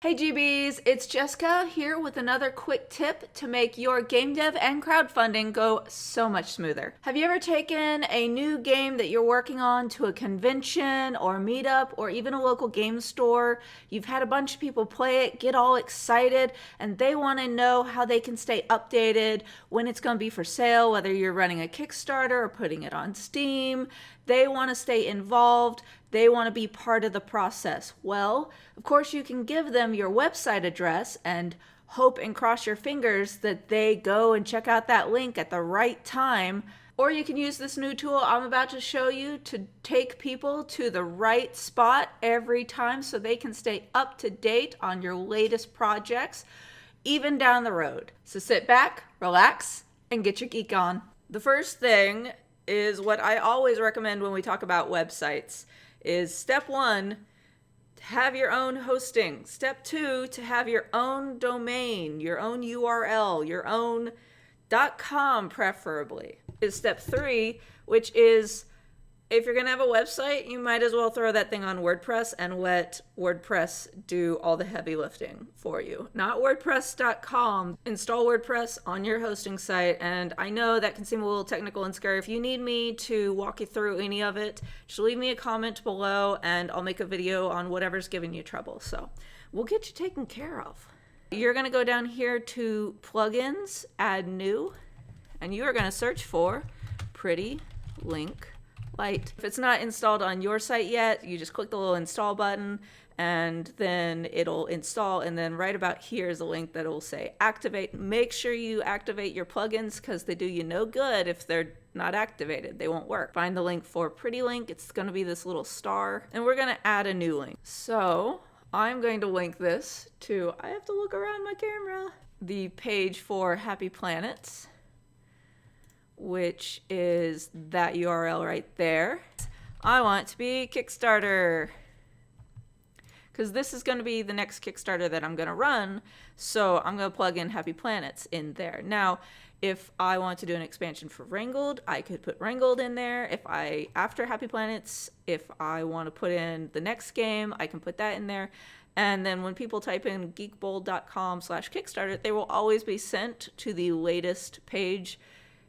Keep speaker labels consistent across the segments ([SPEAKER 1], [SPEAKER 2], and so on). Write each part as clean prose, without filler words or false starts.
[SPEAKER 1] Hey GBs, it's Jessica here with another quick tip to make your game dev and crowdfunding go so much smoother. Have you ever taken a new game that you're working on to a convention or meetup or even a local game store? You've had a bunch of people play it, get all excited, and they want to know how they can stay updated when it's going to be for sale, whether you're running a Kickstarter or putting it on Steam. They want to stay involved. They want to be part of the process. Well, of course, you can give them your website address and hope and cross your fingers that they go and check out that link at the right time. Or you can use this new tool I'm about to show you to take people to the right spot every time so they can stay up to date on your latest projects, even down the road. So sit back, relax, and get your geek on. The first thing is what I always recommend when we talk about websites is step 1, to have your own hosting. Step 2, to have your own domain, your own URL, your own .com preferably. Is step 3, which is if you're going to have a website, you might as well throw that thing on WordPress and let WordPress do all the heavy lifting for you. Not WordPress.com. Install WordPress on your hosting site. And I know that can seem a little technical and scary. If you need me to walk you through any of it, just leave me a comment below and I'll make a video on whatever's giving you trouble. So we'll get you taken care of. You're going to go down here to Plugins, Add New, and you are going to search for Pretty Link Lite. If it's not installed on your site yet, you just click the little install button and then it'll install, and then right about here is a link that will say activate. Make sure you activate your plugins because they do you no good if they're not activated. They won't work. Find the link for Pretty Link. It's going to be this little star, and we're going to add a new link. So I'm going to link this to, I have to look around my camera, the page for Happy Planets, which is that URL right there. I want it to be Kickstarter because this is going to be the next Kickstarter that I'm going to run, so I'm going to plug in Happy Planets in there. Now, if I want to do an expansion for Wrangled, I could put Wrangled in there. After Happy Planets, if I want to put in the next game, I can put that in there. And then when people type in geekbold.com/Kickstarter, they will always be sent to the latest page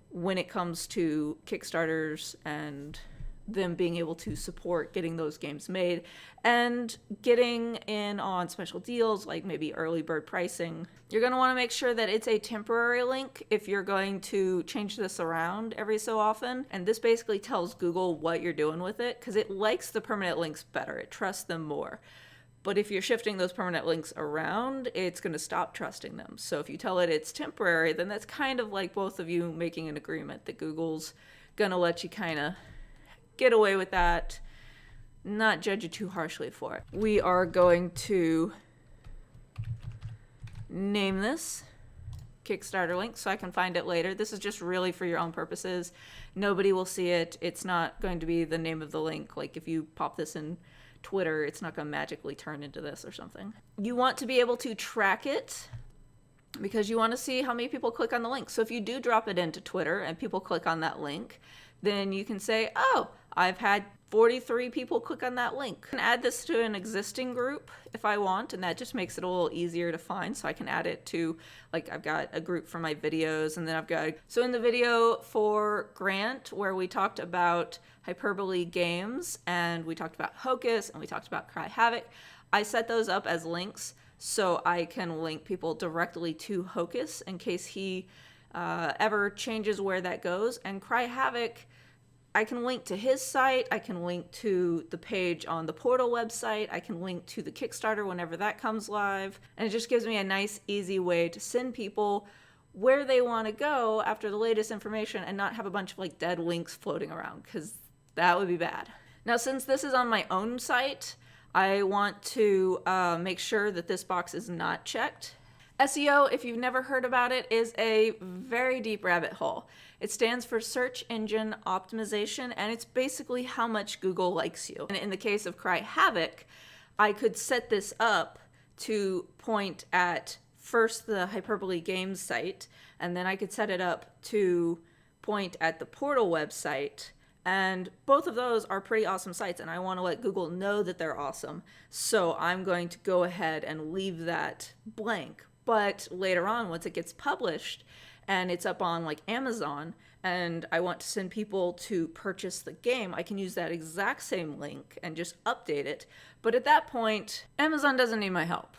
[SPEAKER 1] when it comes to Kickstarters and them being able to support getting those games made and getting in on special deals like maybe early bird pricing. You're going to want to make sure that it's a temporary link if you're going to change this around every so often. And this basically tells Google what you're doing with it because it likes the permanent links better. It trusts them more. But if you're shifting those permanent links around, it's going to stop trusting them. So if you tell it it's temporary, then that's kind of like both of you making an agreement that Google's going to let you kind of get away with that, not judge you too harshly for it. We are going to name this Kickstarter link so I can find it later. This is just really for your own purposes. Nobody will see it. It's not going to be the name of the link. Like if you pop this in Twitter, it's not going to magically turn into this or something. You want to be able to track it because you want to see how many people click on the link. So if you do drop it into Twitter and people click on that link, then you can say, oh, I've had 43 people click on that link. I can add this to an existing group if I want, and that just makes it a little easier to find. So I can add it to, like, I've got a group for my videos, and then I've got, so in the video for Grant, where we talked about Hyperbole Games, and we talked about Hocus, and we talked about Cry Havoc, I set those up as links so I can link people directly to Hocus in case he ever changes where that goes. And Cry Havoc, I can link to his site, I can link to the page on the Portal website, I can link to the Kickstarter whenever that comes live, and it just gives me a nice, easy way to send people where they want to go after the latest information and not have a bunch of like dead links floating around, because that would be bad. Now, since this is on my own site, I want to make sure that this box is not checked. SEO, if you've never heard about it, is a very deep rabbit hole. It stands for Search Engine Optimization, and it's basically how much Google likes you. And in the case of Cry Havoc, I could set this up to point at first the Hyperbole Games site, and then I could set it up to point at the Portal website, And both of those are pretty awesome sites, and I want to let Google know that they're awesome. So I'm going to go ahead and leave that blank. But later on, once it gets published and it's up on like Amazon, and I want to send people to purchase the game, I can use that exact same link and just update it. But at that point, Amazon doesn't need my help.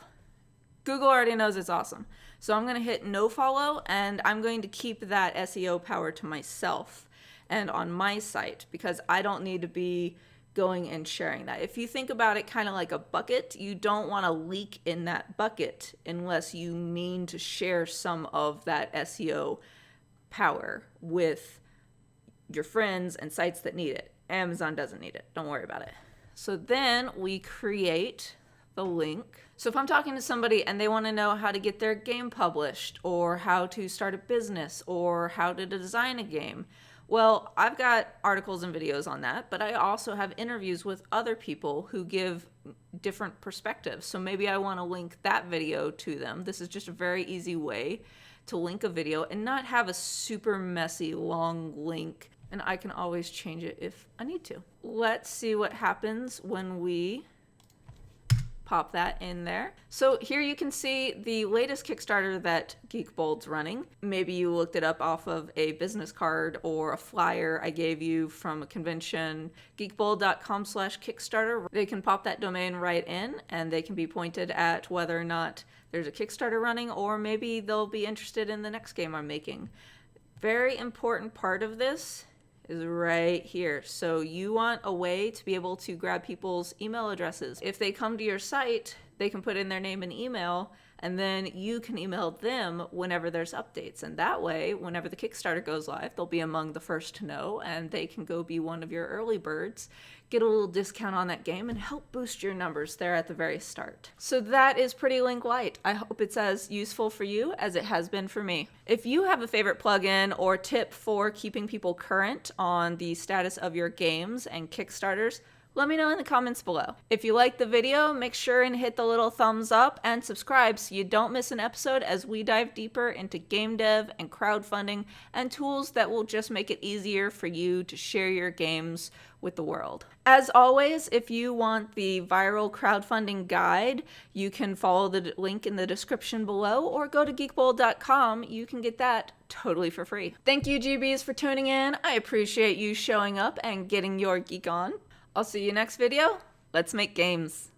[SPEAKER 1] Google already knows it's awesome. So I'm going to hit no follow, and I'm going to keep that SEO power to myself and on my site, because I don't need to be going and sharing that. If you think about it kind of like a bucket, you don't want to leak in that bucket unless you mean to share some of that SEO power with your friends and sites that need it. Amazon doesn't need it. Don't worry about it. So then we create the link. So if I'm talking to somebody and they want to know how to get their game published, or how to start a business, or how to design a game, well, I've got articles and videos on that, but I also have interviews with other people who give different perspectives. So maybe I want to link that video to them. This is just a very easy way to link a video and not have a super messy long link, and I can always change it if I need to. Let's see what happens when we pop that in there. So here you can see the latest Kickstarter that Geekbold's running. Maybe you looked it up off of a business card or a flyer I gave you from a convention. Geekbold.com/Kickstarter. They can pop that domain right in, and they can be pointed at whether or not there's a Kickstarter running, or maybe they'll be interested in the next game I'm making. Very important part of this is right here. So you want a way to be able to grab people's email addresses. If they come to your site, they can put in their name and email, and then you can email them whenever there's updates. And that way, whenever the Kickstarter goes live, they'll be among the first to know, and they can go be one of your early birds, get a little discount on that game, and help boost your numbers there at the very start. So that is Pretty Link Lite. I hope it's as useful for you as it has been for me. If you have a favorite plugin or tip for keeping people current on the status of your games and Kickstarters, let me know in the comments below. If you liked the video, make sure and hit the little thumbs up and subscribe so you don't miss an episode as we dive deeper into game dev and crowdfunding and tools that will just make it easier for you to share your games with the world. As always, if you want the viral crowdfunding guide, you can follow the link in the description below, or go to geekbold.com. You can get that totally for free. Thank you, GBs, for tuning in. I appreciate you showing up and getting your geek on. I'll see you next video. Let's make games.